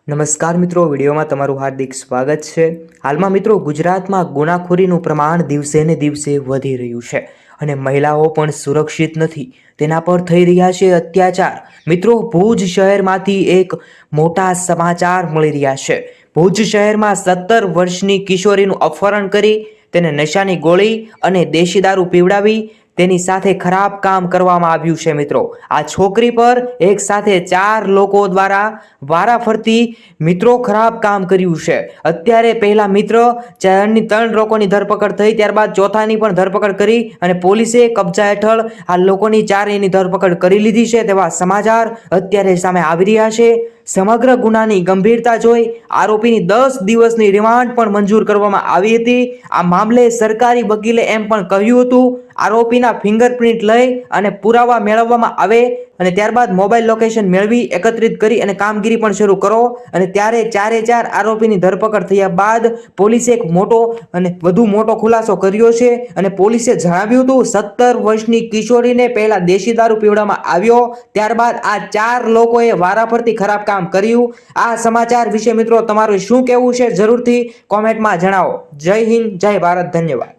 નમસ્કાર મિત્રો, વિડીયોમાં તમારું હાર્દિક સ્વાગત છે। હાલમાં મિત્રો ગુજરાતમાં ગુનાખોરીનું પ્રમાણ દિવસે ને દિવસે વધી રહ્યું છે અને મહિલાઓ પણ સુરક્ષિત નથી, તેના પર થઈ રહ્યા છે અત્યાચાર। મિત્રો, ભુજ શહેરમાંથી એક મોટા સમાચાર મળી રહ્યા છે। ભુજ શહેરમાં 17 વર્ષની કિશોરીનું અપહરણ કરી તેને નશાની ગોળી અને દેશી દારૂ પીવડાવી તેની સાથે ખરાબ કામ કરવામાં આવ્યું છે। મિત્રો, આ છોકરી પર એક સાથે 4 લોકો દ્વારા વારાફરતી મિત્રો ખરાબ કામ કર્યું છે। અત્યારે પહેલા મિત્ર 3 લોકોની ધરપકડ થઈ, ત્યારબાદ ચોથાની પણ ધરપકડ કરી અને પોલીસે કબજા હેઠળ આ લોકોની 4ની ધરપકડ કરી લીધી છે તેવા સમાચાર અત્યારે સામે આવી રહ્યા છે। સમગ્ર ગુનાની ગંભીરતા જોઈ આરોપીની 10 દિવસની રિમાન્ડ પણ મંજૂર કરવામાં આવી હતી। આ મામલે સરકારી વકીલે એમ પણ કહ્યું હતું આરોપીના ફિંગરપ્રિન્ટ લઈ અને પુરાવા મેળવવામાં આવે અને ત્યારબાદ મોબાઈલ લોકેશન મેળવી એકત્રિત કરી અને કામગીરી પણ શરૂ કરો અને ત્યારે 4 આરોપીની ધરપકડ થયા બાદ પોલીસે એક મોટો અને વધુ મોટો ખુલાસો કર્યો છે અને પોલીસે જણાવ્યું હતું 17 વર્ષની કિશોરીને પહેલા દેશી દારૂ પીવડાવવામાં આવ્યો, ત્યારબાદ આ 4 લોકોએ વારાફરતી ખરાબ કામ કર્યું। આ સમાચાર વિશે મિત્રો તમારું શું કહેવું છે જરૂરથી કોમેન્ટમાં જણાવો। જય હિન્દ, જય ભારત, ધન્યવાદ।